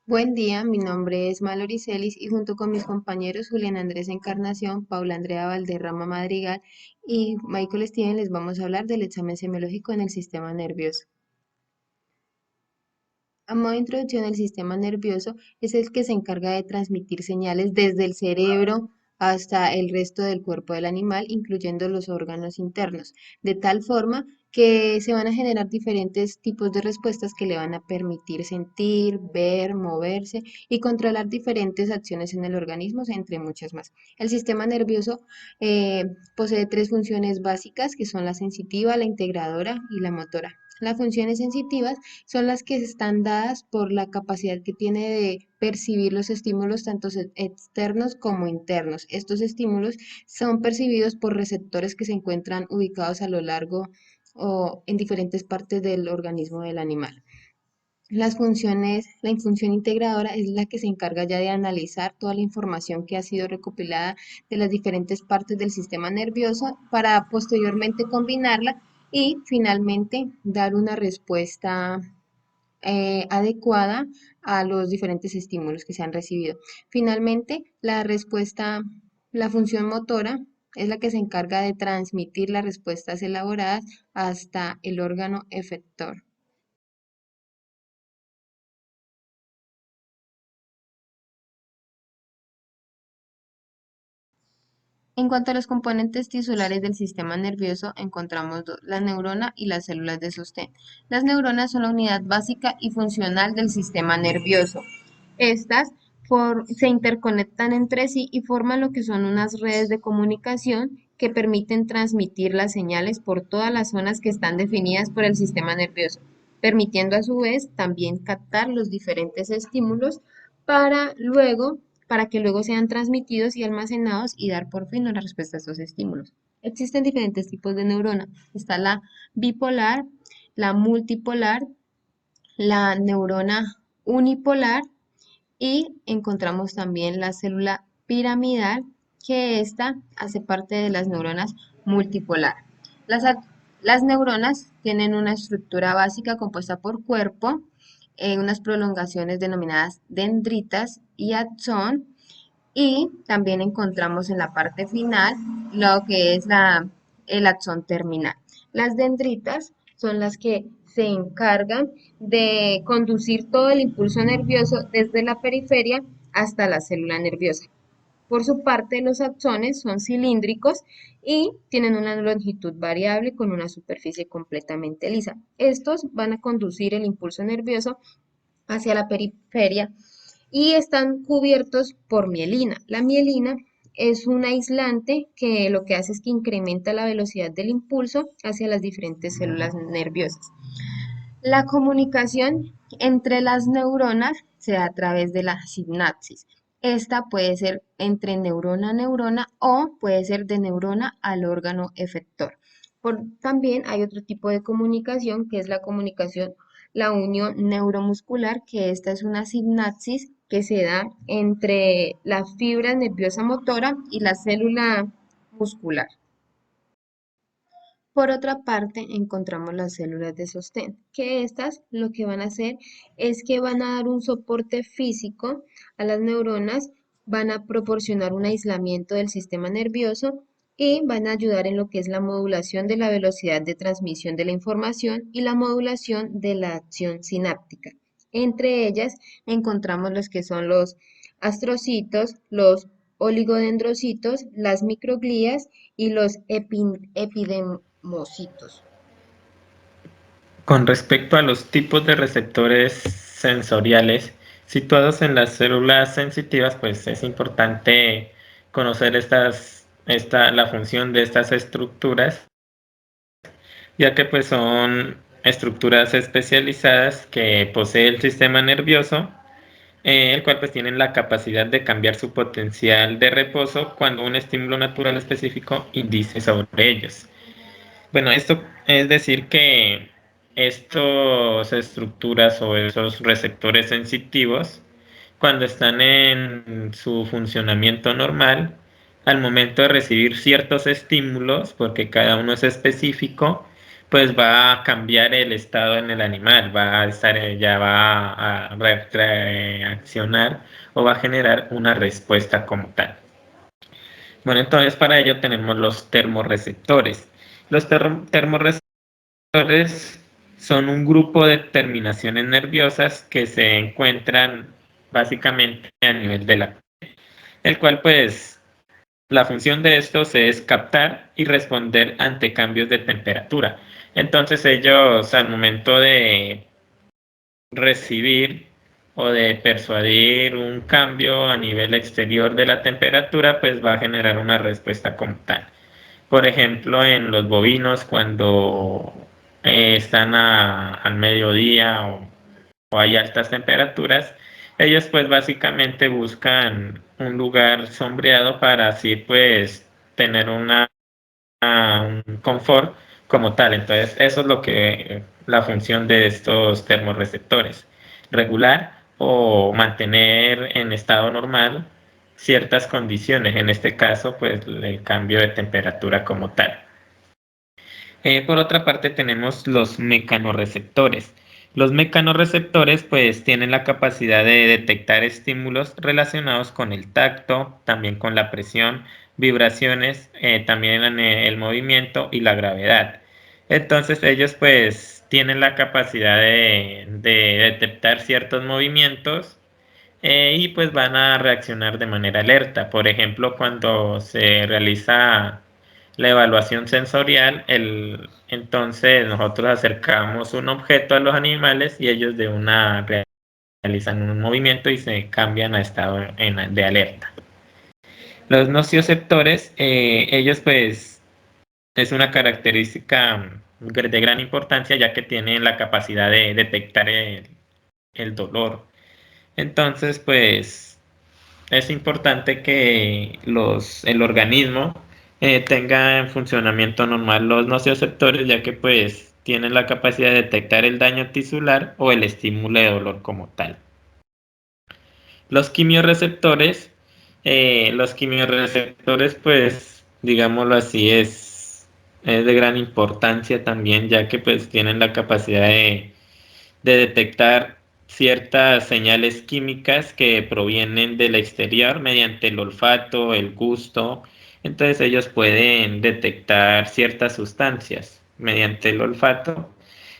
Buen día, mi nombre es Malori Celis y junto con mis compañeros Julián Andrés Encarnación, Paula Andrea Valderrama Madrigal y Michael Steven les vamos a hablar del examen semiológico en el sistema nervioso. A modo de introducción, el sistema nervioso es el que se encarga de transmitir señales desde el cerebro hasta el resto del cuerpo del animal, incluyendo los órganos internos, de tal forma que se van a generar diferentes tipos de respuestas que le van a permitir sentir, ver, moverse y controlar diferentes acciones en el organismo, entre muchas más. El sistema nervioso eh, posee tres funciones básicas que son la sensitiva, la integradora y la motora. Las funciones sensitivas son las que están dadas por la capacidad que tiene de percibir los estímulos tanto externos como internos. Estos estímulos son percibidos por receptores que se encuentran ubicados a lo largo o en diferentes partes del organismo del animal. La función integradora es la que se encarga ya de analizar toda la información que ha sido recopilada de las diferentes partes del sistema nervioso para posteriormente combinarla y finalmente dar una respuesta adecuada a los diferentes estímulos que se han recibido. Finalmente, la función motora es la que se encarga de transmitir las respuestas elaboradas hasta el órgano efector. En cuanto a los componentes tisulares del sistema nervioso, encontramos la neurona y las células de sostén. Las neuronas son la unidad básica y funcional del sistema nervioso. Estas se interconectan entre sí y forman lo que son unas redes de comunicación que permiten transmitir las señales por todas las zonas que están definidas por el sistema nervioso, permitiendo a su vez también captar los diferentes estímulos para luego para que luego sean transmitidos y almacenados y dar por fin una respuesta a estos estímulos. Existen diferentes tipos de neurona. Está la bipolar, la multipolar, la neurona unipolar y encontramos también la célula piramidal, que esta hace parte de las neuronas multipolar. Las, las neuronas tienen una estructura básica compuesta por cuerpo, unas prolongaciones denominadas dendritas y axón, y también encontramos en la parte final lo que es el axón terminal. Las dendritas son las que se encargan de conducir todo el impulso nervioso desde la periferia hasta la célula nerviosa. Por su parte, los axones son cilíndricos y tienen una longitud variable con una superficie completamente lisa. Estos van a conducir el impulso nervioso hacia la periferia y están cubiertos por mielina. La mielina es un aislante que lo que hace es que incrementa la velocidad del impulso hacia las diferentes células nerviosas. La comunicación entre las neuronas se da a través de la sinapsis. Esta puede ser entre neurona a neurona o puede ser de neurona al órgano efector. También hay otro tipo de comunicación que es la comunicación, la unión neuromuscular, que esta es una sinapsis que se da entre la fibra nerviosa motora y la célula muscular. Por otra parte, encontramos las células de sostén, que estas lo que van a hacer es que van a dar un soporte físico a las neuronas, van a proporcionar un aislamiento del sistema nervioso y van a ayudar en lo que es la modulación de la velocidad de transmisión de la información y la modulación de la acción sináptica. Entre ellas encontramos los que son los astrocitos, los oligodendrocitos, las microglías y los epidemocitos. Con respecto a los tipos de receptores sensoriales situados en las células sensitivas, pues es importante conocer la función de estas estructuras, ya que pues son estructuras especializadas que posee el sistema nervioso, el cual pues tienen la capacidad de cambiar su potencial de reposo cuando un estímulo natural específico indice sobre ellos. Bueno, esto es decir que estas estructuras o esos receptores sensitivos, cuando están en su funcionamiento normal, al momento de recibir ciertos estímulos, porque cada uno es específico, pues va a cambiar el estado en el animal, va a estar, ya va a reaccionar o va a generar una respuesta como tal. Bueno, entonces para ello tenemos los termorreceptores. Los termorreceptores son un grupo de terminaciones nerviosas que se encuentran básicamente a nivel de la piel, el cual pues la función de estos es captar y responder ante cambios de temperatura. Entonces ellos al momento de recibir o de persuadir un cambio a nivel exterior de la temperatura, pues va a generar una respuesta como tal. Por ejemplo, en los bovinos cuando están al mediodía o hay altas temperaturas, ellos pues básicamente buscan un lugar sombreado para así pues tener un confort como tal. Entonces eso es lo que la función de estos termorreceptores, regular o mantener en estado normal ciertas condiciones, en este caso pues el cambio de temperatura como tal. Por otra parte tenemos los mecanorreceptores. Los mecanorreceptores pues tienen la capacidad de detectar estímulos relacionados con el tacto, también con la presión, vibraciones, también en el movimiento y la gravedad. Entonces ellos pues tienen la capacidad de detectar ciertos movimientos y pues van a reaccionar de manera alerta. Por ejemplo, cuando se realiza la evaluación sensorial, entonces nosotros acercamos un objeto a los animales y ellos de una realizan un movimiento y se cambian a estado de alerta. Los nocioceptores, ellos pues es una característica de gran importancia ya que tienen la capacidad de detectar el dolor. Entonces pues es importante que el organismo tenga en funcionamiento normal los nocioceptores, ya que pues tienen la capacidad de detectar el daño tisular o el estímulo de dolor como tal. Los quimiorreceptores, pues digámoslo así, es de gran importancia también, ya que pues tienen la capacidad de detectar ciertas señales químicas que provienen del exterior mediante el olfato, el gusto. Entonces ellos pueden detectar ciertas sustancias mediante el olfato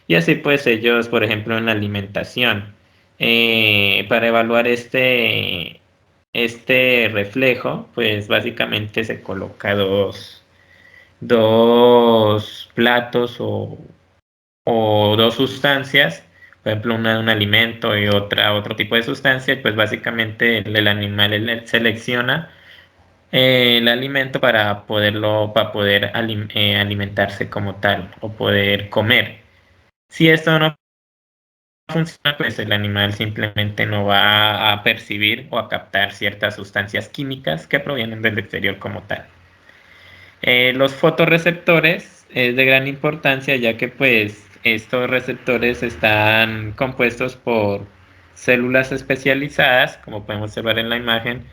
y así pues ellos, por ejemplo, en la alimentación, para evaluar este reflejo, pues básicamente se coloca dos platos o dos sustancias, por ejemplo, una de un alimento y otra otro tipo de sustancia, y pues básicamente el animal él selecciona el alimento para poder alimentarse como tal o poder comer. Si esto no funciona, pues el animal simplemente no va a percibir o a captar ciertas sustancias químicas que provienen del exterior como tal. Los fotorreceptores es de gran importancia ya que pues estos receptores están compuestos por células especializadas, como podemos observar en la imagen,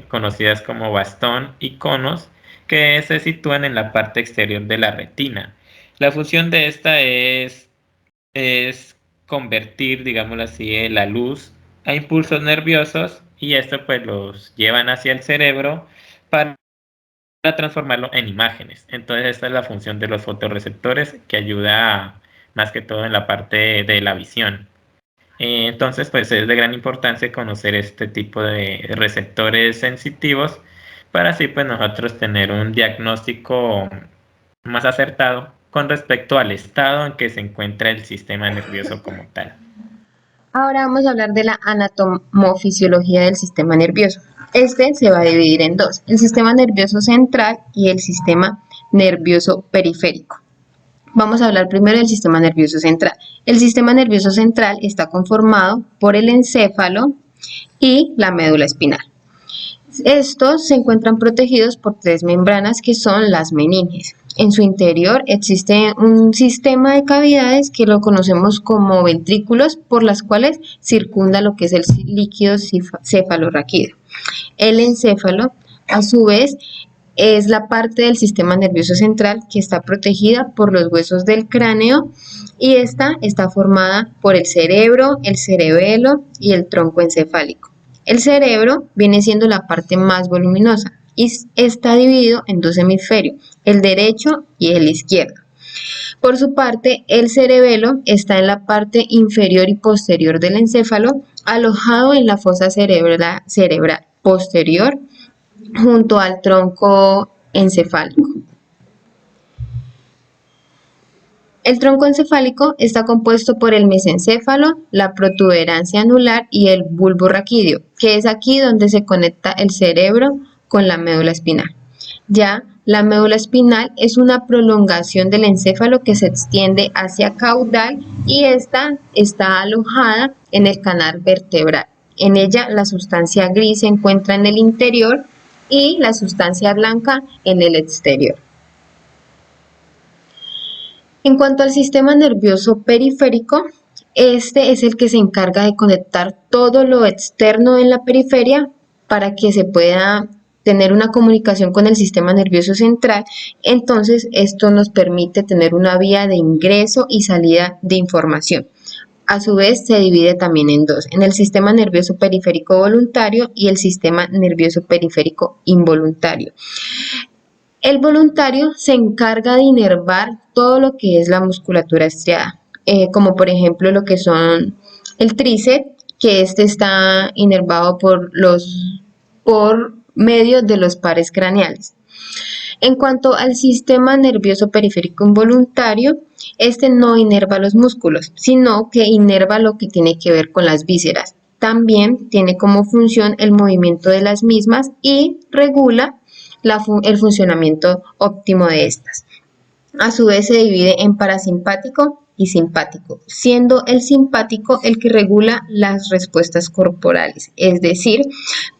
conocidas como bastón y conos, que se sitúan en la parte exterior de la retina. La función de esta es convertir, digámoslo así, la luz a impulsos nerviosos y esto pues los llevan hacia el cerebro para transformarlo en imágenes. Entonces esta es la función de los fotorreceptores que ayuda más que todo en la parte de la visión. Entonces pues es de gran importancia conocer este tipo de receptores sensitivos para así pues nosotros tener un diagnóstico más acertado con respecto al estado en que se encuentra el sistema nervioso como tal. Ahora vamos a hablar de la anatomofisiología del sistema nervioso. Este se va a dividir en dos, el sistema nervioso central y el sistema nervioso periférico. Vamos a hablar primero del sistema nervioso central. El sistema nervioso central está conformado por el encéfalo y la médula espinal. Estos se encuentran protegidos por tres membranas que son las meninges. En su interior existe un sistema de cavidades que lo conocemos como ventrículos, por las cuales circunda lo que es el líquido cefalorraquídeo. El encéfalo, a su vez, es la parte del sistema nervioso central que está protegida por los huesos del cráneo y esta está formada por el cerebro, el cerebelo y el tronco encefálico. El cerebro viene siendo la parte más voluminosa y está dividido en dos hemisferios, el derecho y el izquierdo. Por su parte, el cerebelo está en la parte inferior y posterior del encéfalo, alojado en la fosa cerebral posterior junto al tronco encefálico. El tronco encefálico está compuesto por el mesencéfalo, la protuberancia anular y el bulbo raquídeo, que es aquí donde se conecta el cerebro con la médula espinal. Ya la médula espinal es una prolongación del encéfalo que se extiende hacia caudal y esta está alojada en el canal vertebral. En ella la sustancia gris se encuentra en el interior y la sustancia blanca en el exterior. En cuanto al sistema nervioso periférico, este es el que se encarga de conectar todo lo externo en la periferia para que se pueda tener una comunicación con el sistema nervioso central. Entonces, esto nos permite tener una vía de ingreso y salida de información. A su vez, se divide también en dos, en el sistema nervioso periférico voluntario y el sistema nervioso periférico involuntario. El voluntario se encarga de inervar todo lo que es la musculatura estriada, como por ejemplo lo que son el tríceps, que este está inervado por medio de los pares craneales. En cuanto al sistema nervioso periférico involuntario, este no inerva los músculos, sino que inerva lo que tiene que ver con las vísceras. También tiene como función el movimiento de las mismas y regula el funcionamiento óptimo de estas. A su vez se divide en parasimpático y simpático, siendo el simpático el que regula las respuestas corporales, es decir,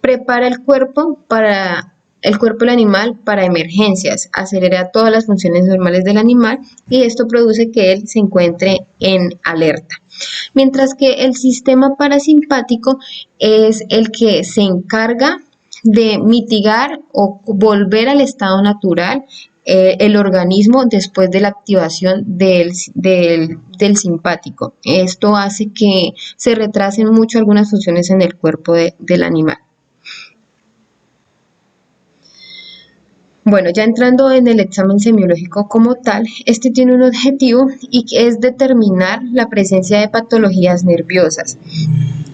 prepara el cuerpo del animal para emergencias, acelera todas las funciones normales del animal y esto produce que él se encuentre en alerta. Mientras que el sistema parasimpático es el que se encarga de mitigar o volver al estado natural el organismo después de la activación del simpático. Esto hace que se retrasen mucho algunas funciones en el cuerpo del animal. Bueno, ya entrando en el examen semiológico como tal, este tiene un objetivo y que es determinar la presencia de patologías nerviosas,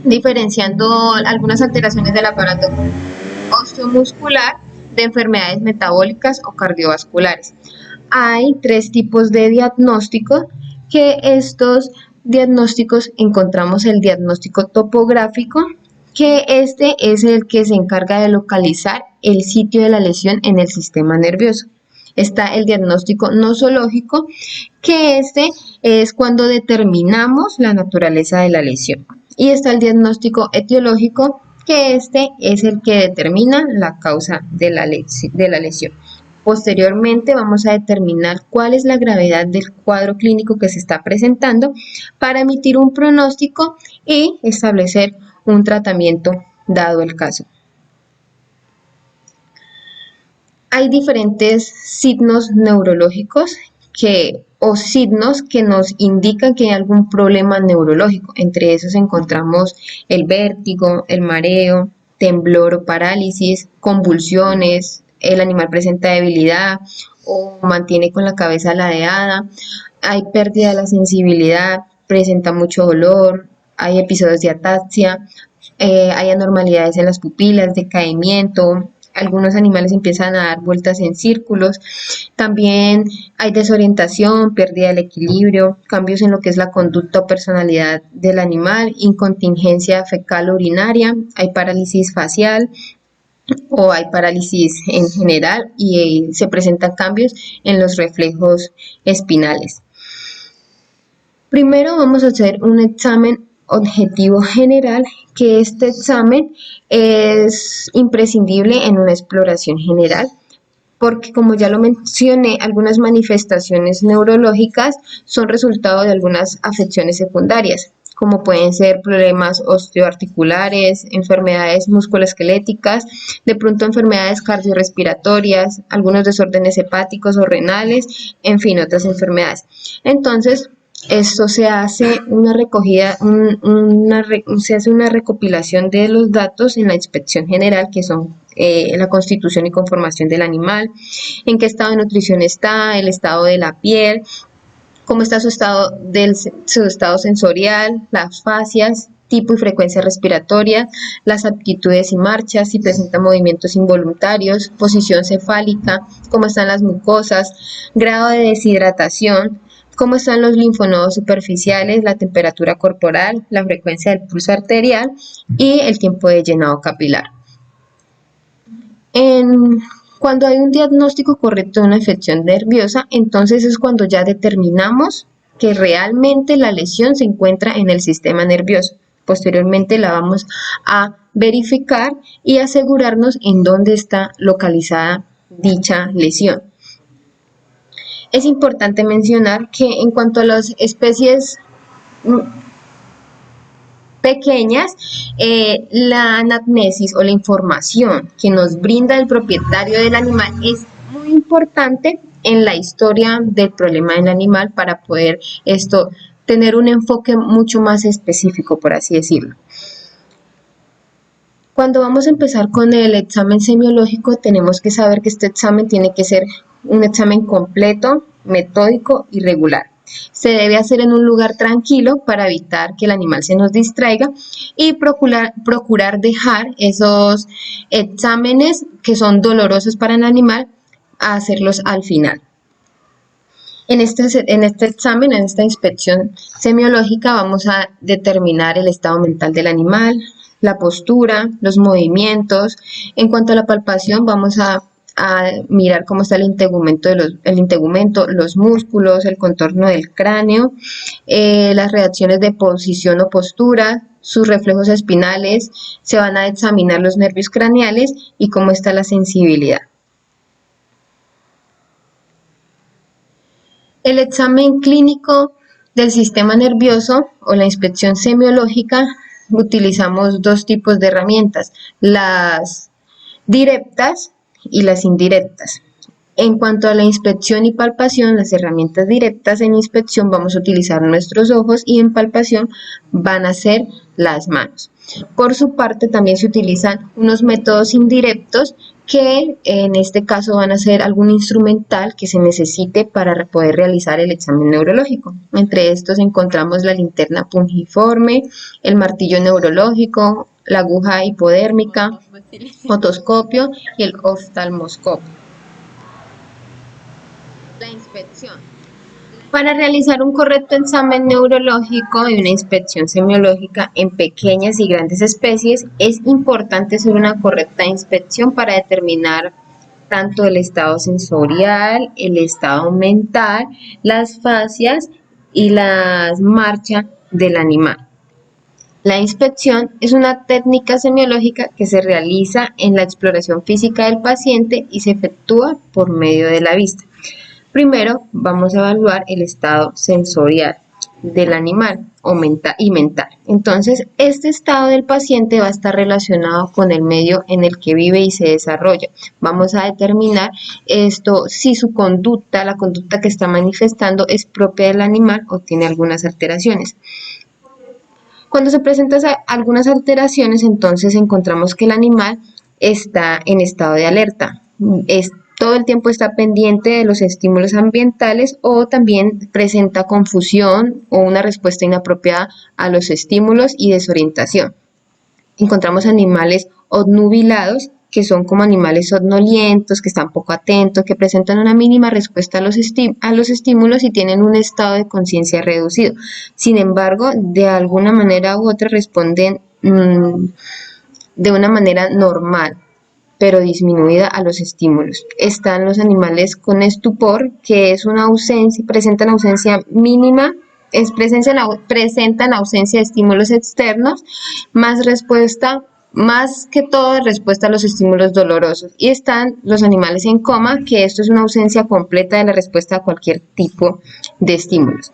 diferenciando algunas alteraciones del aparato osteomuscular de enfermedades metabólicas o cardiovasculares. Hay tres tipos de diagnóstico, que estos diagnósticos encontramos el diagnóstico topográfico, que este es el que se encarga de localizar el sitio de la lesión en el sistema nervioso. Está el diagnóstico nosológico, que este es cuando determinamos la naturaleza de la lesión. Y está el diagnóstico etiológico, que este es el que determina la causa de la lesión. Posteriormente vamos a determinar cuál es la gravedad del cuadro clínico que se está presentando para emitir un pronóstico y establecer un tratamiento dado el caso. Hay diferentes signos neurológicos o signos que nos indican que hay algún problema neurológico. Entre esos encontramos el vértigo, el mareo, temblor o parálisis, convulsiones, el animal presenta debilidad o mantiene con la cabeza ladeada, hay pérdida de la sensibilidad, presenta mucho dolor, hay episodios de ataxia, hay anormalidades en las pupilas, decaimiento. Algunos animales empiezan a dar vueltas en círculos, también hay desorientación, pérdida del equilibrio, cambios en lo que es la conducta o personalidad del animal, incontingencia fecal urinaria, hay parálisis facial o hay parálisis en general y se presentan cambios en los reflejos espinales. Primero vamos a hacer un examen objetivo general, que este examen es imprescindible en una exploración general, porque como ya lo mencioné, algunas manifestaciones neurológicas son resultado de algunas afecciones secundarias, como pueden ser problemas osteoarticulares, enfermedades musculoesqueléticas, de pronto enfermedades cardiorrespiratorias, algunos desórdenes hepáticos o renales, en fin, otras enfermedades. Entonces, esto se hace una recogida, se hace una recopilación de los datos en la inspección general, que son la constitución y conformación del animal, en qué estado de nutrición está, el estado de la piel, cómo está su estado sensorial, las fascias, tipo y frecuencia respiratoria, las aptitudes y marchas, si presenta movimientos involuntarios, posición cefálica, cómo están las mucosas, grado de deshidratación, cómo están los linfonodos superficiales, la temperatura corporal, la frecuencia del pulso arterial y el tiempo de llenado capilar. Cuando hay un diagnóstico correcto de una afección nerviosa, entonces es cuando ya determinamos que realmente la lesión se encuentra en el sistema nervioso. Posteriormente la vamos a verificar y asegurarnos en dónde está localizada dicha lesión. Es importante mencionar que en cuanto a las especies pequeñas, la anamnesis o la información que nos brinda el propietario del animal es muy importante en la historia del problema del animal para poder tener un enfoque mucho más específico, por así decirlo. Cuando vamos a empezar con el examen semiológico, tenemos que saber que este examen tiene que ser un examen completo, metódico y regular. Se debe hacer en un lugar tranquilo para evitar que el animal se nos distraiga y procurar dejar esos exámenes que son dolorosos para el animal a hacerlos al final. En este examen, en esta inspección semiológica, vamos a determinar el estado mental del animal, la postura, los movimientos. En cuanto a la palpación, vamos a mirar cómo está el integumento, los músculos, el contorno del cráneo, las reacciones de posición o postura, sus reflejos espinales, se van a examinar los nervios craneales y cómo está la sensibilidad. El examen clínico del sistema nervioso o la inspección semiológica, utilizamos dos tipos de herramientas, las directas y las indirectas. En cuanto a la inspección y palpación, las herramientas directas en inspección vamos a utilizar nuestros ojos y en palpación van a ser las manos. Por su parte, también se utilizan unos métodos indirectos que en este caso van a ser algún instrumental que se necesite para poder realizar el examen neurológico. Entre estos encontramos la linterna pungiforme, el martillo neurológico, la aguja hipodérmica, otoscopio y el oftalmoscopio. La inspección. Para realizar un correcto examen neurológico y una inspección semiológica en pequeñas y grandes especies, es importante hacer una correcta inspección para determinar tanto el estado sensorial, el estado mental, las fascias y la marcha del animal. La inspección es una técnica semiológica que se realiza en la exploración física del paciente y se efectúa por medio de la vista. Primero vamos a evaluar el estado sensorial del animal y mental. Entonces, este estado del paciente va a estar relacionado con el medio en el que vive y se desarrolla. Vamos a determinar si su conducta, la conducta que está manifestando, es propia del animal o tiene algunas alteraciones. Cuando se presentan algunas alteraciones, entonces encontramos que el animal está en estado de alerta. Todo el tiempo está pendiente de los estímulos ambientales o también presenta confusión o una respuesta inapropiada a los estímulos y desorientación. Encontramos animales obnubilados, que son como animales somnolientos, que están poco atentos, que presentan una mínima respuesta a los estímulos y tienen un estado de conciencia reducido. Sin embargo, de alguna manera u otra responden de una manera normal, pero disminuida a los estímulos. Están los animales con estupor, que es una ausencia, presentan ausencia mínima, presentan ausencia de estímulos externos, más respuesta más que todo en respuesta a los estímulos dolorosos. Y están los animales en coma, que esto es una ausencia completa de la respuesta a cualquier tipo de estímulos.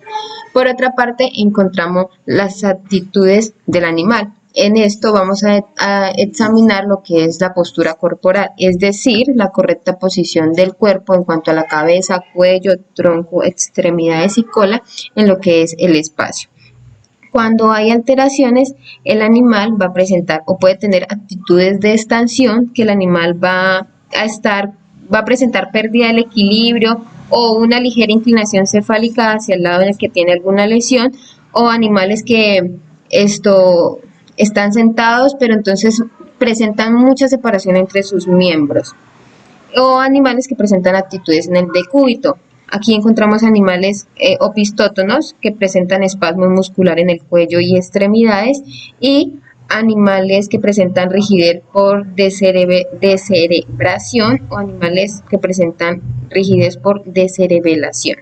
Por otra parte, encontramos las actitudes del animal. En esto vamos a examinar lo que es la postura corporal, es decir, la correcta posición del cuerpo en cuanto a la cabeza, cuello, tronco, extremidades y cola en lo que es el espacio. Cuando hay alteraciones, el animal va a presentar o puede tener actitudes de extansión, que el animal va a presentar pérdida del equilibrio o una ligera inclinación cefálica hacia el lado en el que tiene alguna lesión, o animales que esto están sentados, pero entonces presentan mucha separación entre sus miembros, o animales que presentan actitudes en el decúbito. Aquí encontramos animales opistótonos que presentan espasmo muscular en el cuello y extremidades, y animales que presentan rigidez por descerebración, o animales que presentan rigidez por descerebelación.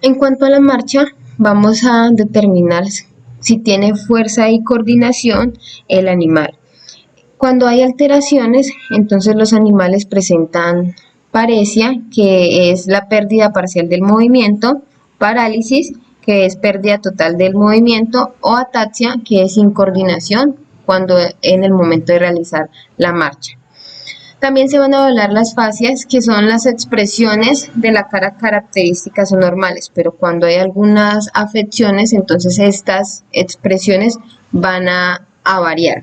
En cuanto a la marcha, vamos a determinar si tiene fuerza y coordinación el animal. Cuando hay alteraciones, entonces los animales presentan paresia, que es la pérdida parcial del movimiento, parálisis, que es pérdida total del movimiento, o ataxia, que es incoordinación cuando en el momento de realizar la marcha. También se van a evaluar las fascias, que son las expresiones de la cara características o normales, pero cuando hay algunas afecciones, entonces estas expresiones van a variar.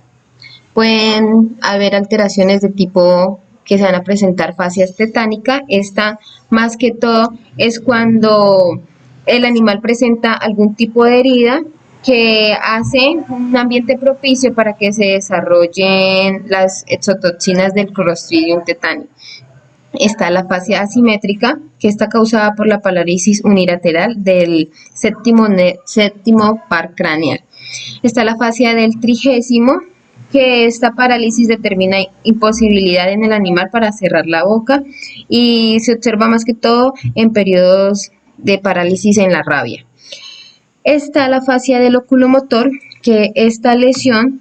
Pueden haber alteraciones de tipo que se van a presentar fascias tetánica. Esta más que todo es cuando el animal presenta algún tipo de herida que hace un ambiente propicio para que se desarrollen las exotoxinas del Clostridium tetani. Está la fascia asimétrica, que está causada por la parálisis unilateral del séptimo par craneal. Está la fascia del trigésimo, que esta parálisis determina imposibilidad en el animal para cerrar la boca, y se observa más que todo en periodos de parálisis en la rabia. Está la fascia del oculomotor, que esta lesión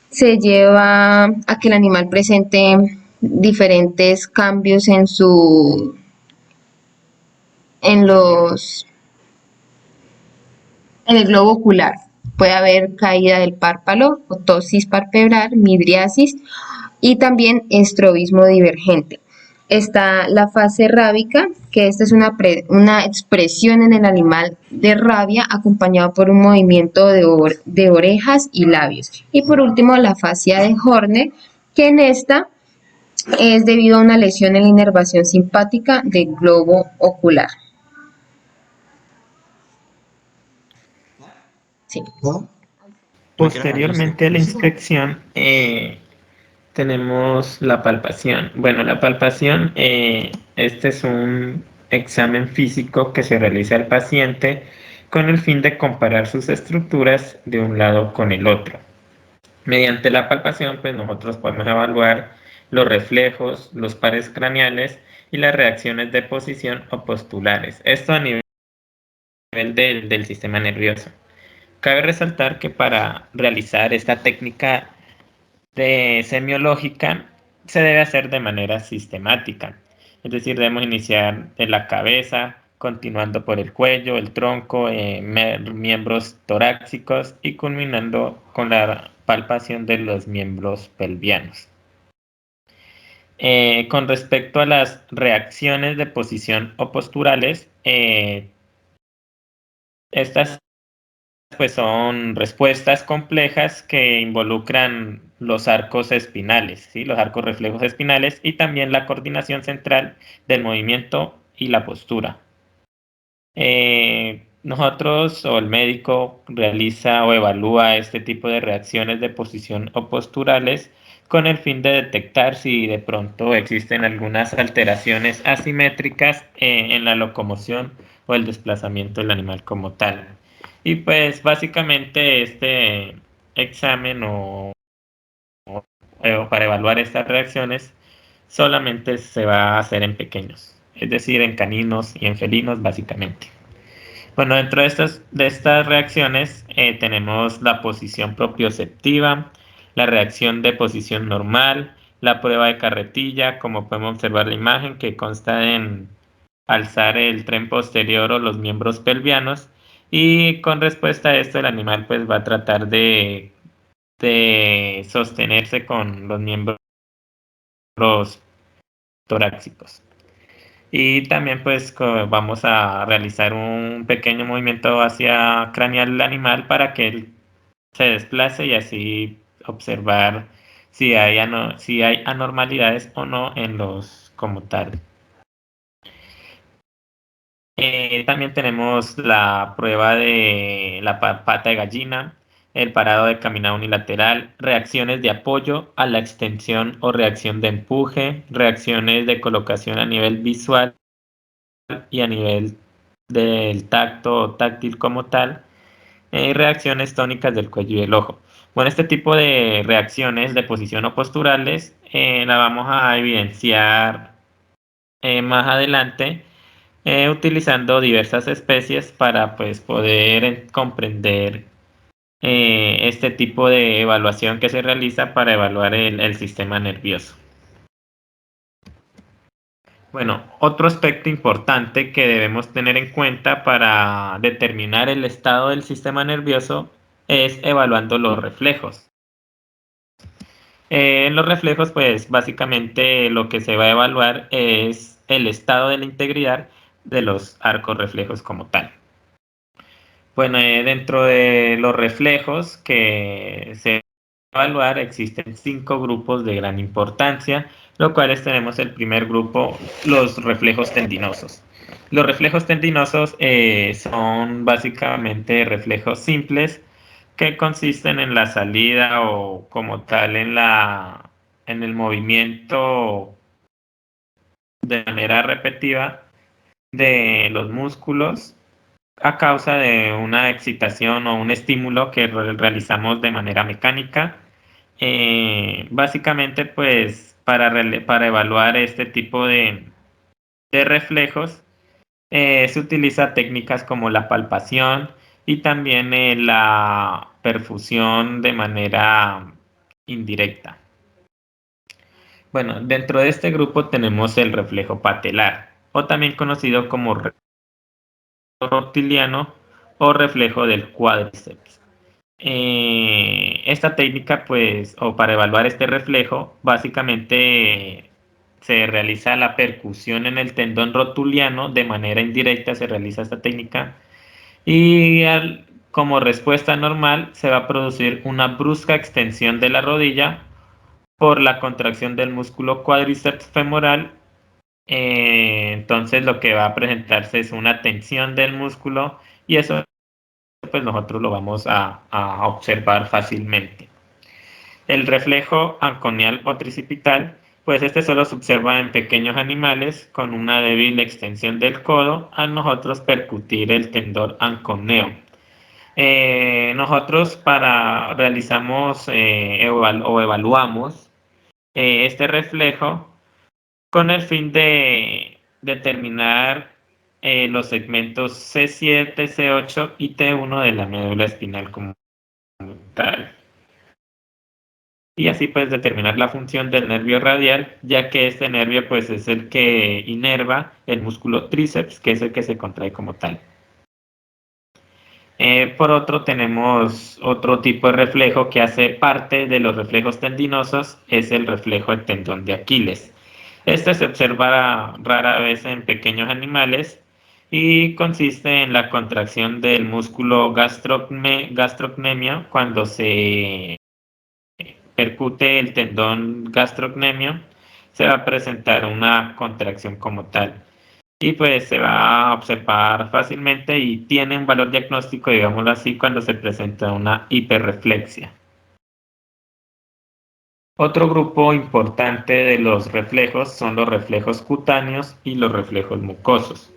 se lleva a que el animal presente diferentes cambios en los en el globo ocular. Puede haber caída del párpado, ptosis palpebral, midriasis y también estrobismo divergente. Está la fase rábica, que esta es una expresión en el animal de rabia acompañado por un movimiento de orejas y labios. Y por último, la fascia de Horner, que en esta es debido a una lesión en la inervación simpática del globo ocular. Sí. Posteriormente a la inspección, tenemos la palpación. Bueno, la palpación, este es un examen físico que se realiza al paciente con el fin de comparar sus estructuras de un lado con el otro. Mediante la palpación, pues nosotros podemos evaluar los reflejos, los pares craneales y las reacciones de posición o postulares. Esto a nivel del sistema nervioso. Cabe resaltar que para realizar esta técnica de semiológica se debe hacer de manera sistemática, es decir, debemos iniciar de la cabeza, continuando por el cuello, el tronco, miembros torácicos y culminando con la palpación de los miembros pelvianos. Con respecto a las reacciones de posición o posturales, estas pues son respuestas complejas que involucran los arcos espinales, ¿sí? Los arcos reflejos espinales y también la coordinación central del movimiento y la postura. Nosotros o el médico realiza o evalúa este tipo de reacciones de posición o posturales con el fin de detectar si de pronto existen algunas alteraciones asimétricas en la locomoción o el desplazamiento del animal como tal. Y pues básicamente este examen o para evaluar estas reacciones solamente se va a hacer en pequeños, es decir, en caninos y en felinos básicamente. Bueno, dentro de estas reacciones tenemos la posición propioceptiva, la reacción de posición normal, la prueba de carretilla, como podemos observar la imagen, que consta en alzar el tren posterior o los miembros pelvianos, y con respuesta a esto el animal pues va a tratar de sostenerse con los miembros torácicos. Y también pues vamos a realizar un pequeño movimiento hacia craneal del animal para que él se desplace y así observar si hay anormalidades o no en los como tal. También tenemos la prueba de la pata de gallina, el parado de caminado unilateral, reacciones de apoyo a la extensión o reacción de empuje, reacciones de colocación a nivel visual y a nivel del tacto o táctil como tal, y reacciones tónicas del cuello y el ojo. Bueno, este tipo de reacciones de posición o posturales la vamos a evidenciar más adelante utilizando diversas especies para pues poder comprender este tipo de evaluación que se realiza para evaluar el sistema nervioso. Bueno, otro aspecto importante que debemos tener en cuenta para determinar el estado del sistema nervioso es evaluando los reflejos. En los reflejos, pues básicamente lo que se va a evaluar es el estado de la integridad de los arcos reflejos como tal. Bueno, dentro de los reflejos que se van a evaluar existen 5 grupos de gran importancia, los cuales tenemos el primer grupo, los reflejos tendinosos. Los reflejos tendinosos son básicamente reflejos simples que consisten en la salida o como tal en el movimiento de manera repetitiva de los músculos a causa de una excitación o un estímulo que realizamos de manera mecánica. Básicamente, pues, para evaluar este tipo de reflejos, se utiliza técnicas como la palpación y también la perfusión de manera indirecta. Bueno, dentro de este grupo tenemos el reflejo patelar, o también conocido como reptiliano o reflejo del cuádriceps. Esta técnica, pues, o para evaluar este reflejo, básicamente se realiza la percusión en el tendón rotuliano de manera indirecta, se realiza esta técnica y como respuesta normal se va a producir una brusca extensión de la rodilla por la contracción del músculo cuádriceps femoral. Entonces lo que va a presentarse es una tensión del músculo y eso pues nosotros lo vamos a observar fácilmente. El reflejo anconial o tricipital, pues este solo se observa en pequeños animales con una débil extensión del codo al nosotros percutir el tendón anconeo. Nosotros realizamos o evaluamos este reflejo con el fin de determinar los segmentos C7, C8 y T1 de la médula espinal como tal. Y así puedes determinar la función del nervio radial, ya que este nervio pues es el que inerva el músculo tríceps, que es el que se contrae como tal. Por otro, tenemos otro tipo de reflejo que hace parte de los reflejos tendinosos, es el reflejo del tendón de Aquiles. Este se observa rara vez en pequeños animales y consiste en la contracción del músculo gastrocnemio cuando se percute el tendón gastrocnemio, se va a presentar una contracción como tal. Y pues se va a observar fácilmente y tiene un valor diagnóstico, digámoslo así, cuando se presenta una hiperreflexia. Otro grupo importante de los reflejos son los reflejos cutáneos y los reflejos mucosos.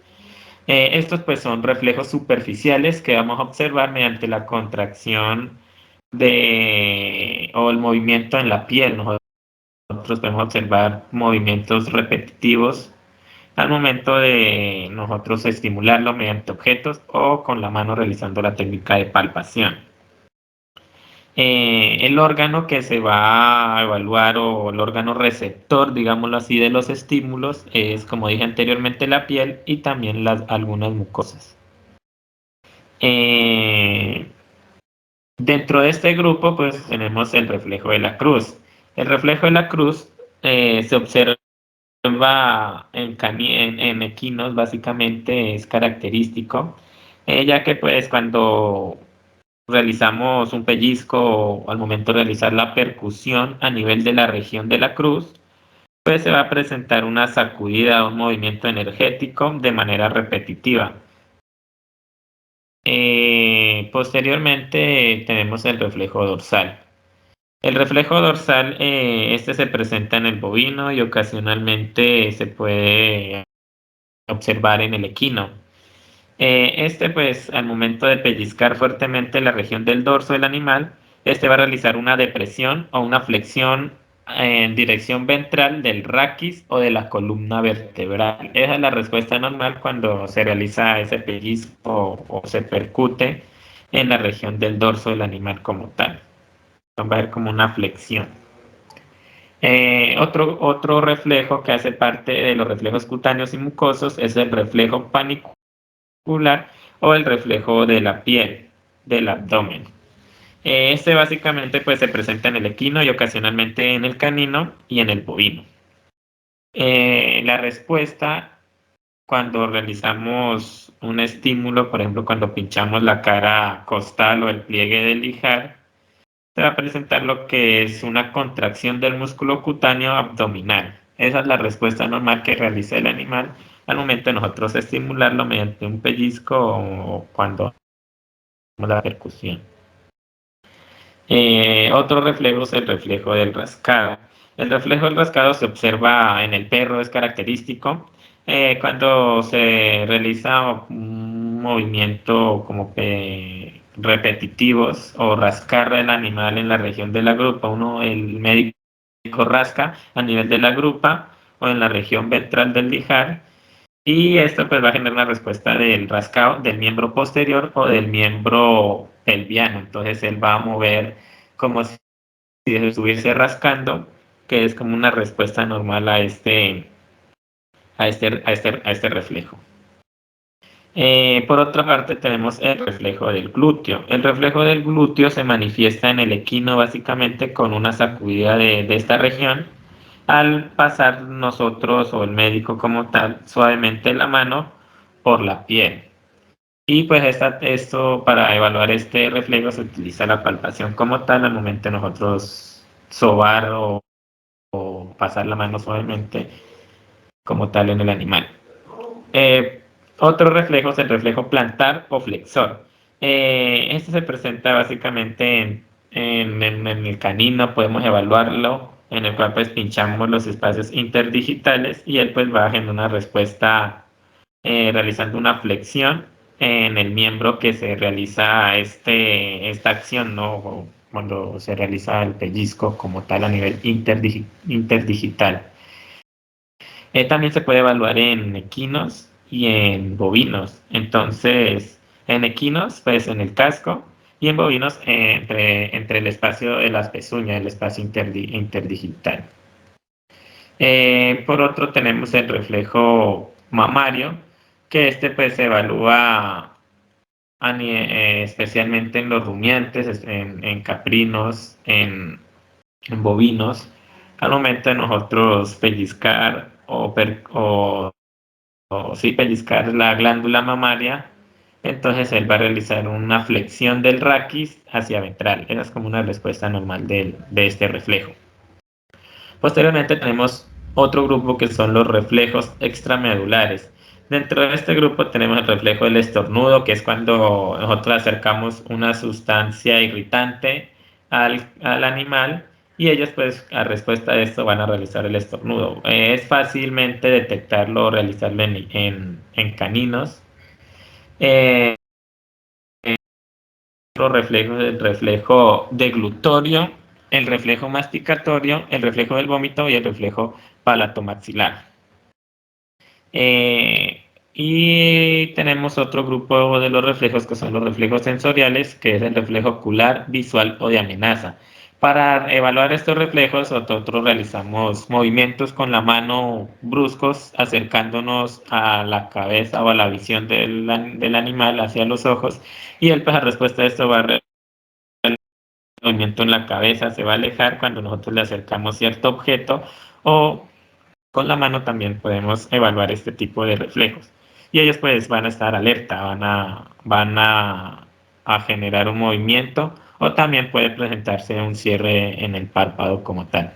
Estos pues son reflejos superficiales que vamos a observar mediante la contracción o el movimiento en la piel. Nosotros podemos observar movimientos repetitivos al momento de nosotros estimularlo mediante objetos o con la mano realizando la técnica de palpación. El órgano que se va a evaluar o el órgano receptor, digámoslo así, de los estímulos es, como dije anteriormente, la piel y también algunas mucosas. Dentro de este grupo, pues tenemos el reflejo de la cruz. El reflejo de la cruz se observa en equinos, básicamente es característico, ya que pues cuando realizamos un pellizco o al momento de realizar la percusión a nivel de la región de la cruz, pues se va a presentar una sacudida, un movimiento energético de manera repetitiva. Posteriormente tenemos el reflejo dorsal. El reflejo dorsal, este se presenta en el bovino y ocasionalmente se puede observar en el equino. Este, pues, al momento de pellizcar fuertemente la región del dorso del animal, este va a realizar una depresión o una flexión en dirección ventral del raquis o de la columna vertebral. Esa es la respuesta normal cuando se realiza ese pellizco o se percute en la región del dorso del animal como tal. Va a ver como una flexión. Otro reflejo que hace parte de los reflejos cutáneos y mucosos es el reflejo panicular o el reflejo de la piel, del abdomen. Este básicamente pues, se presenta en el equino y ocasionalmente en el canino y en el bovino. La respuesta cuando realizamos un estímulo, por ejemplo, cuando pinchamos la cara costal o el pliegue del ijar, se va a presentar lo que es una contracción del músculo cutáneo abdominal. Esa es la respuesta normal que realiza el animal al momento de nosotros estimularlo mediante un pellizco o cuando hacemos la percusión. Otro reflejo es el reflejo del rascado. El reflejo del rascado se observa en el perro, es característico. Cuando se realiza un movimiento como repetitivos o rascar el animal en la región de la grupa, el médico rasca a nivel de la grupa o en la región ventral del lijar, y esto pues va a generar una respuesta del rascado del miembro posterior o del miembro pelviano. Entonces él va a mover como si estuviese rascando, que es como una respuesta normal a este reflejo. Por otra parte tenemos el reflejo del glúteo. El reflejo del glúteo se manifiesta en el equino básicamente con una sacudida de esta región al pasar nosotros o el médico como tal suavemente la mano por la piel. Y pues esto para evaluar este reflejo se utiliza la palpación como tal al momento de nosotros sobar o pasar la mano suavemente como tal en el animal. Otro reflejo es el reflejo plantar o flexor. Este se presenta básicamente en el canino, podemos evaluarlo, en el cual pues pinchamos los espacios interdigitales y él pues va a generar una respuesta realizando una flexión en el miembro que se realiza esta acción, ¿no? Cuando se realiza el pellizco como tal a nivel interdigital. También se puede evaluar en equinos y en bovinos. Entonces, en equinos, pues en el casco, y en bovinos entre el espacio de las pezuñas, el espacio interdigital. Por otro, tenemos el reflejo mamario, que este pues se evalúa especialmente en los rumiantes, en caprinos, en bovinos, al momento de nosotros pellizcar o sí, pellizcar la glándula mamaria, entonces él va a realizar una flexión del raquis hacia ventral. Esa es como una respuesta normal de este reflejo. Posteriormente tenemos otro grupo que son los reflejos extramedulares. Dentro de este grupo tenemos el reflejo del estornudo, que es cuando nosotros acercamos una sustancia irritante al animal y ellos pues a respuesta de esto van a realizar el estornudo. Es fácilmente detectarlo o realizarlo en caninos. Eh, Otro reflejo es el reflejo deglutorio, el reflejo masticatorio, el reflejo del vómito y el reflejo palatomaxilar. Y tenemos otro grupo de los reflejos que son los reflejos sensoriales, que es el reflejo ocular, visual o de amenaza. Para evaluar estos reflejos, nosotros realizamos movimientos con la mano bruscos, acercándonos a la cabeza o a la visión del animal hacia los ojos, y el pues, a respuesta a esto va a realizar un movimiento en la cabeza, se va a alejar cuando nosotros le acercamos cierto objeto, o con la mano también podemos evaluar este tipo de reflejos. Y ellos pues van a estar alerta, a generar un movimiento, o también puede presentarse un cierre en el párpado como tal.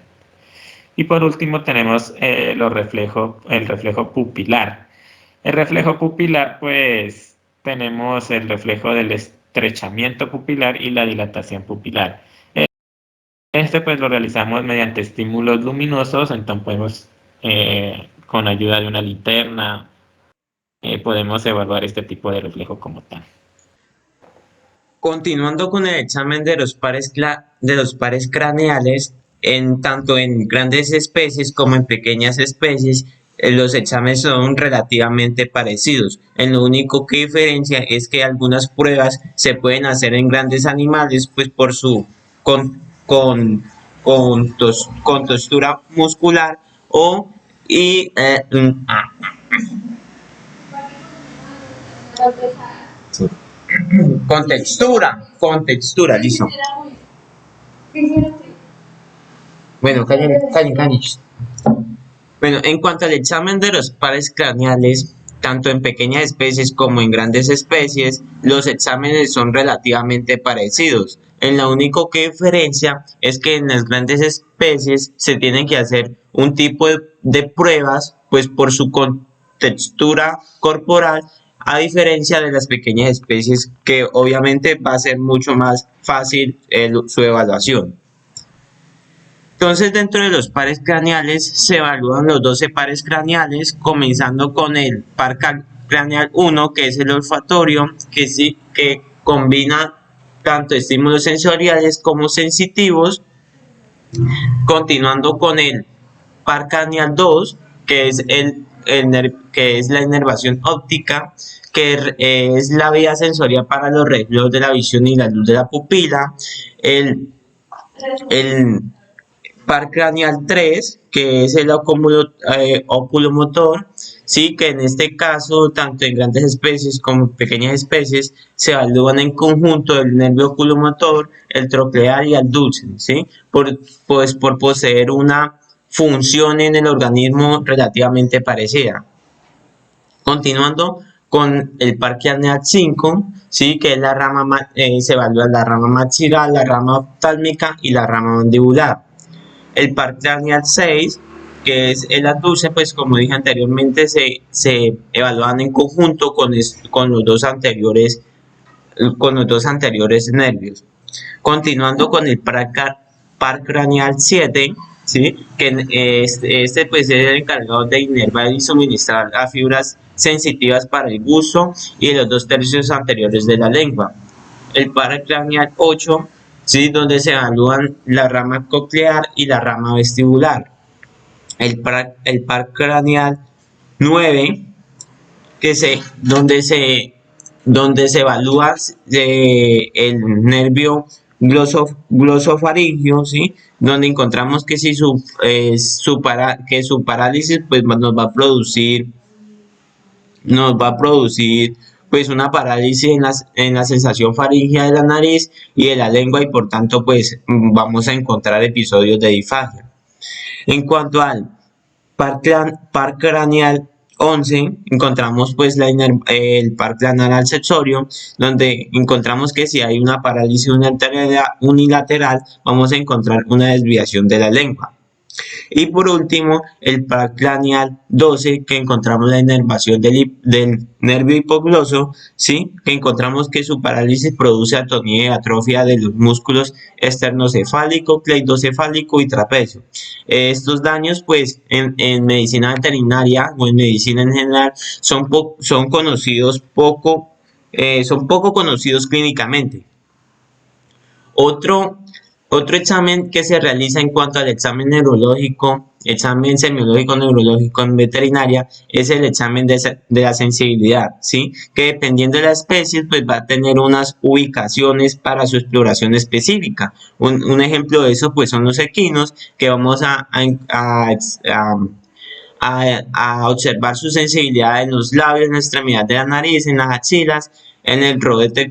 Y por último tenemos el reflejo pupilar. El reflejo pupilar, pues tenemos el reflejo del estrechamiento pupilar y la dilatación pupilar. Este pues lo realizamos mediante estímulos luminosos, entonces podemos, con ayuda de una linterna, podemos evaluar este tipo de reflejo como tal. Continuando con el examen de los pares craneales, tanto en grandes especies como en pequeñas especies, los exámenes son relativamente parecidos. Lo único que diferencia es que algunas pruebas se pueden hacer en grandes animales, pues por su con, con, con textura muscular o y sí. Con textura, listo. Bueno, callen. Bueno, en cuanto al examen de los pares craneales, tanto en pequeñas especies como en grandes especies, los exámenes son relativamente parecidos. La única que diferencia es que en las grandes especies se tienen que hacer un tipo de pruebas, pues por su textura corporal, a diferencia de las pequeñas especies, que obviamente va a ser mucho más fácil su evaluación. Entonces, dentro de los pares craneales se evalúan los 12 pares craneales, comenzando con el par craneal 1, que es el olfatorio, que combina tanto estímulos sensoriales como sensitivos, continuando con el par craneal 2, que es la inervación óptica, que es la vía sensorial para los reflejos de la visión y la luz de la pupila. El par craneal 3, que es el oculomotor, sí, que en este caso, tanto en grandes especies como en pequeñas especies, se evalúan en conjunto el nervio oculomotor, el troclear y el dulce, ¿sí? Pues por poseer una función en el organismo relativamente parecida. Continuando con el par craneal 5, ¿sí? Que es la rama, se evalúa la rama maxilar, la rama oftálmica y la rama mandibular. El par craneal 6, que es el adduce, pues como dije anteriormente, se evalúan en conjunto con los dos anteriores nervios. Continuando con el par craneal 7, ¿sí? Que este pues es el encargado de inervar y suministrar las fibras sensitivas para el gusto y los 2/3 anteriores de la lengua. El par craneal 8, ¿sí? Donde se evalúan la rama coclear y la rama vestibular. El par craneal 9, donde se evalúa el nervio glosofaringio, ¿sí? Donde encontramos que si su parálisis pues nos va a producir pues una parálisis en la sensación faríngea de la nariz y de la lengua, y por tanto pues vamos a encontrar episodios de disfagia. En cuanto al par craneal 11, encontramos pues el par craneal accesorio, donde encontramos que si hay una parálisis unilateral vamos a encontrar una desviación de la lengua. Y por último, el par craneal 12, que encontramos la inervación del nervio hipogloso, ¿sí? Que encontramos que su parálisis produce atonía y atrofia de los músculos esternocefálico, cleidocefálico y trapecio. Estos daños, pues, en medicina veterinaria o en medicina en general, son poco conocidos clínicamente. Otro Otro examen que se realiza en cuanto al examen neurológico, examen semiológico neurológico en veterinaria, es el examen de la sensibilidad, ¿sí? Que dependiendo de la especie, pues va a tener unas ubicaciones para su exploración específica. Un ejemplo de eso, pues son los equinos, que vamos a observar su sensibilidad en los labios, en la extremidad de la nariz, en las axilas, en el rodete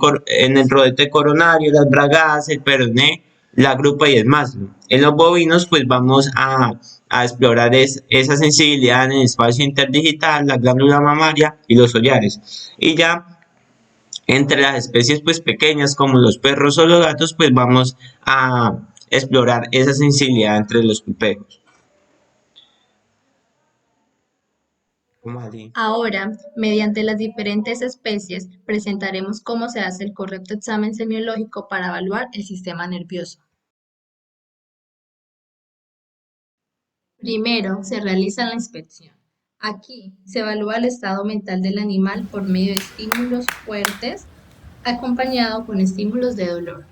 coronario, las bragadas, el peroné, la grupa y el maslo. En los bovinos, pues vamos a explorar esa sensibilidad en el espacio interdigital, la glándula mamaria y los olares. Y ya entre las especies pues pequeñas como los perros o los gatos, pues vamos a explorar esa sensibilidad entre los pulpejos. ¿Cómo así? Ahora, mediante las diferentes especies, presentaremos cómo se hace el correcto examen semiológico para evaluar el sistema nervioso. Primero, se realiza la inspección. Aquí se evalúa el estado mental del animal por medio de estímulos fuertes, acompañado con estímulos de dolor.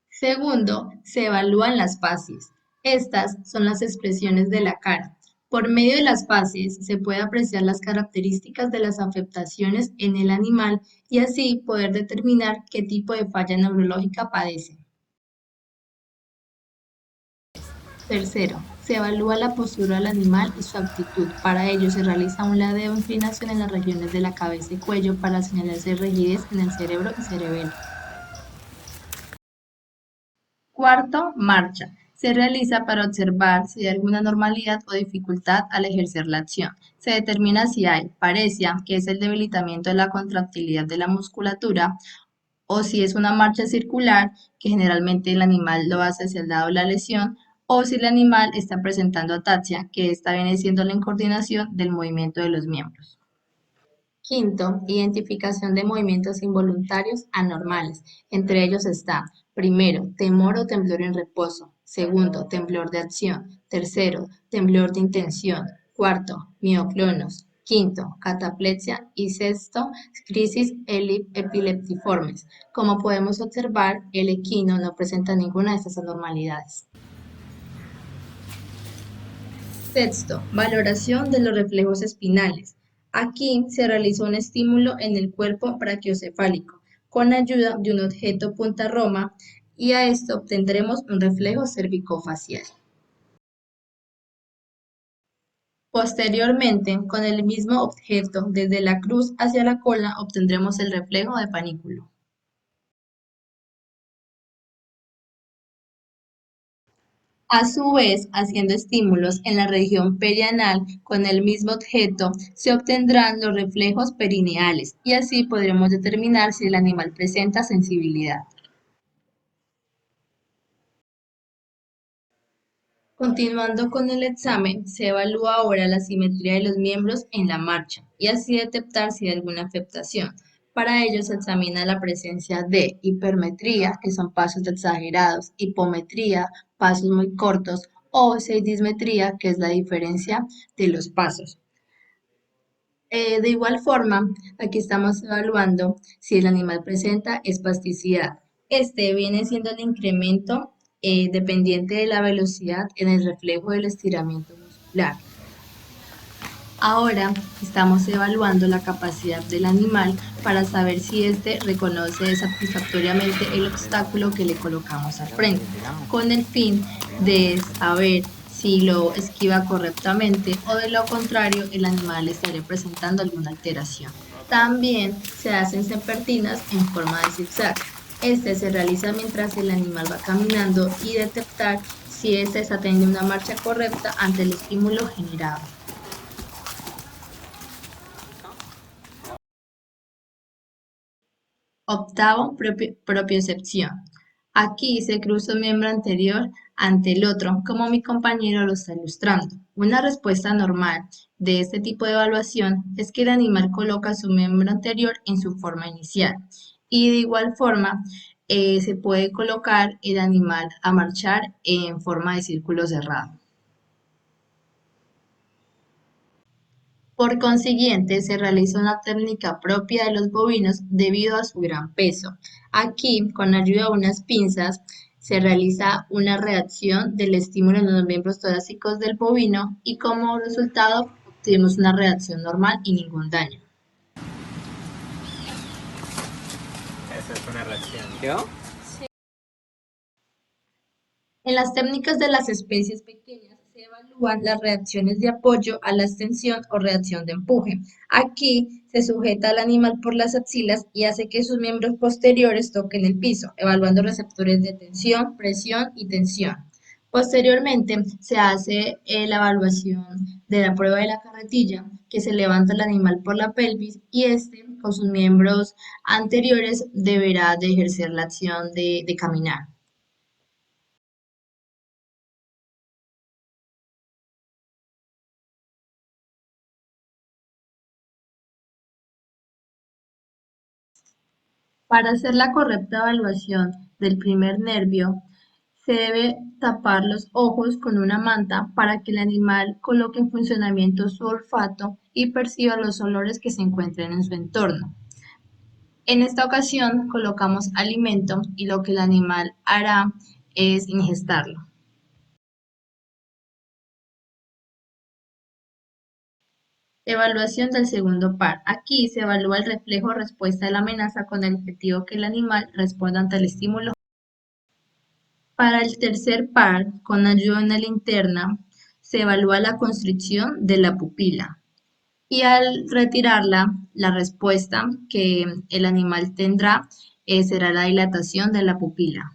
Segundo, se evalúan las facies. Estas son las expresiones de la cara. Por medio de las facies se puede apreciar las características de las afectaciones en el animal y así poder determinar qué tipo de falla neurológica padece. Tercero, se evalúa la postura del animal y su actitud. Para ello se realiza un ladeo o inclinación en las regiones de la cabeza y cuello para señalarse rigidez en el cerebro y cerebelo. Cuarto, marcha. Se realiza para observar si hay alguna normalidad o dificultad al ejercer la acción. Se determina si hay paresia, que es el debilitamiento de la contractilidad de la musculatura, o si es una marcha circular, que generalmente el animal lo hace hacia el lado de la lesión, o si el animal está presentando ataxia, que esta viene siendo la incoordinación del movimiento de los miembros. Quinto, identificación de movimientos involuntarios anormales. Entre ellos está, primero, temor o temblor en reposo. Segundo, temblor de acción. Tercero, temblor de intención. Cuarto, mioclonos. Quinto, cataplesia. Y sexto, crisis epileptiformes. Como podemos observar, el equino no presenta ninguna de estas anormalidades. Sexto, valoración de los reflejos espinales. Aquí se realiza un estímulo en el cuerpo brachiocefálico con ayuda de un objeto punta roma y a esto obtendremos un reflejo cervicofacial. Posteriormente, con el mismo objeto desde la cruz hacia la cola obtendremos el reflejo de panículo. A su vez, haciendo estímulos en la región perianal con el mismo objeto, se obtendrán los reflejos perineales y así podremos determinar si el animal presenta sensibilidad. Continuando con el examen, se evalúa ahora la simetría de los miembros en la marcha y así detectar si hay alguna afectación. Para ello se examina la presencia de hipermetría, que son pasos exagerados, hipometría, pasos muy cortos, o dismetría, que es la diferencia de los pasos. De igual forma, aquí estamos evaluando si el animal presenta espasticidad. Este viene siendo el incremento dependiente de la velocidad en el reflejo del estiramiento muscular. Ahora estamos evaluando la capacidad del animal para saber si éste reconoce satisfactoriamente el obstáculo que le colocamos al frente, con el fin de saber si lo esquiva correctamente o de lo contrario el animal estaría presentando alguna alteración. También se hacen serpentinas en forma de zigzag. Este se realiza mientras el animal va caminando y detectar si éste está teniendo una marcha correcta ante el estímulo generado. Octavo, propiocepción. Aquí se cruza un miembro anterior ante el otro, como mi compañero lo está ilustrando. Una respuesta normal de este tipo de evaluación es que el animal coloca su miembro anterior en su forma inicial y de igual forma se puede colocar el animal a marchar en forma de círculo cerrado. Por consiguiente, se realiza una técnica propia de los bovinos debido a su gran peso. Aquí, con ayuda de unas pinzas, se realiza una reacción del estímulo en los miembros torácicos del bovino y como resultado obtenemos una reacción normal y ningún daño. Esa es una reacción. ¿Yo? En las técnicas de las especies pequeñas se evalúan las reacciones de apoyo a la extensión o reacción de empuje. Aquí se sujeta al animal por las axilas y hace que sus miembros posteriores toquen el piso, evaluando receptores de tensión, presión y tensión. Posteriormente se hace la evaluación de la prueba de la carretilla, que se levanta el animal por la pelvis y este, con sus miembros anteriores, deberá de ejercer la acción de caminar. Para hacer la correcta evaluación del primer nervio, se debe tapar los ojos con una manta para que el animal coloque en funcionamiento su olfato y perciba los olores que se encuentren en su entorno. En esta ocasión colocamos alimento y lo que el animal hará es ingestarlo. Evaluación del segundo par. Aquí se evalúa el reflejo o respuesta de la amenaza con el objetivo que el animal responda ante el estímulo. Para el tercer par, con ayuda de una linterna, se evalúa la constricción de la pupila y al retirarla, la respuesta que el animal tendrá será la dilatación de la pupila.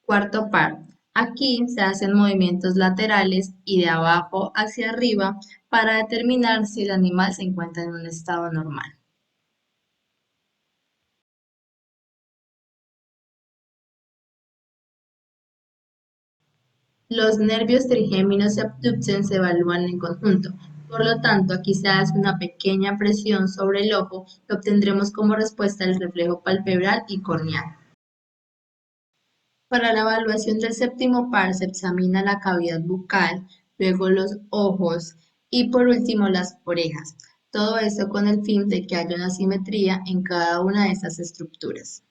Cuarto par. Aquí se hacen movimientos laterales y de abajo hacia arriba para determinar si el animal se encuentra en un estado normal. Los nervios trigéminos y abducens se evalúan en conjunto. Por lo tanto, aquí se hace una pequeña presión sobre el ojo que obtendremos como respuesta el reflejo palpebral y corneal. Para la evaluación del séptimo par se examina la cavidad bucal, luego los ojos y por último las orejas. Todo esto con el fin de que haya una simetría en cada una de estas estructuras.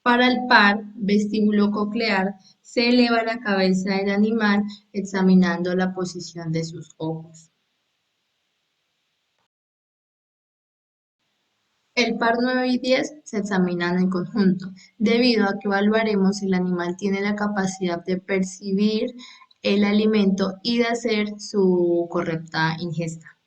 Para el par vestíbulo-coclear, se eleva la cabeza del animal examinando la posición de sus ojos. El par 9 y 10 se examinan en conjunto, debido a que evaluaremos si el animal tiene la capacidad de percibir el alimento y de hacer su correcta ingesta.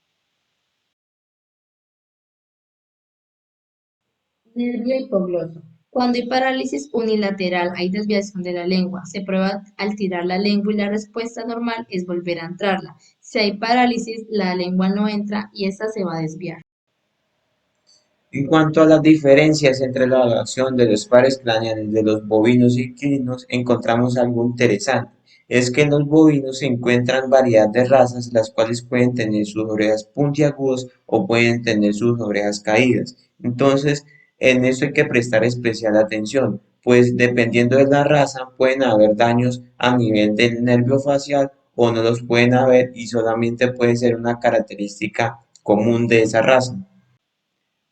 Nervio hipogloso. Cuando hay parálisis unilateral, hay desviación de la lengua. Se prueba al tirar la lengua y la respuesta normal es volver a entrarla. Si hay parálisis, la lengua no entra y esta se va a desviar. En cuanto a las diferencias entre la evaluación de los pares craneales de los bovinos y equinos, encontramos algo interesante. Es que en los bovinos se encuentran variedad de razas, las cuales pueden tener sus orejas puntiagudas o pueden tener sus orejas caídas. Entonces, en eso hay que prestar especial atención, pues dependiendo de la raza pueden haber daños a nivel del nervio facial o no los pueden haber y solamente puede ser una característica común de esa raza.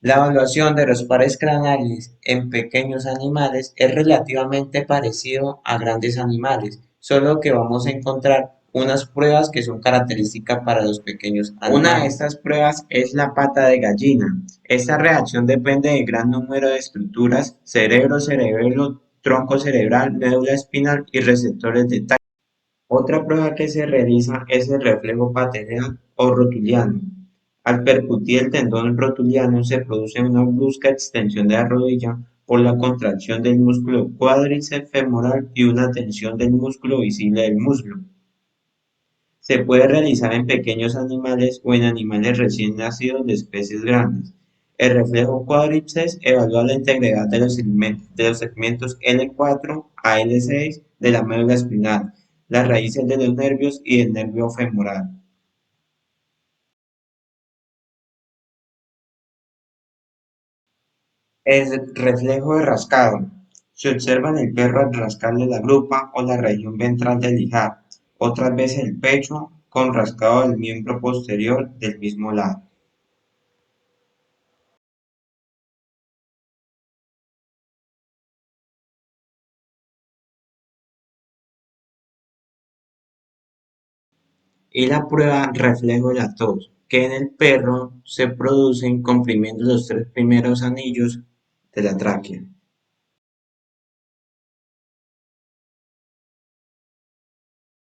La evaluación de los pares craneales en pequeños animales es relativamente parecido a grandes animales, solo que vamos a encontrar unas pruebas que son características para los pequeños animales. Una de estas pruebas es la pata de gallina. Esta reacción depende del gran número de estructuras: cerebro, cerebelo, tronco cerebral, médula espinal y receptores de tacto. Otra prueba que se realiza es el reflejo pateliano o rotuliano. Al percutir el tendón rotuliano se produce una brusca extensión de la rodilla por la contracción del músculo cuádriceps femoral y una tensión del músculo visible del muslo. Se puede realizar en pequeños animales o en animales recién nacidos de especies grandes. El reflejo cuádriceps evalúa la integridad de los segmentos L4 a L6 de la médula espinal, las raíces de los nervios y el nervio femoral. El reflejo de rascado. Se observa en el perro al rascarle la grupa o la región ventral del ijar, otras veces el pecho con rascado del miembro posterior del mismo lado. Y la prueba reflejo de la tos, que en el perro se producen comprimiendo los tres primeros anillos de la tráquea.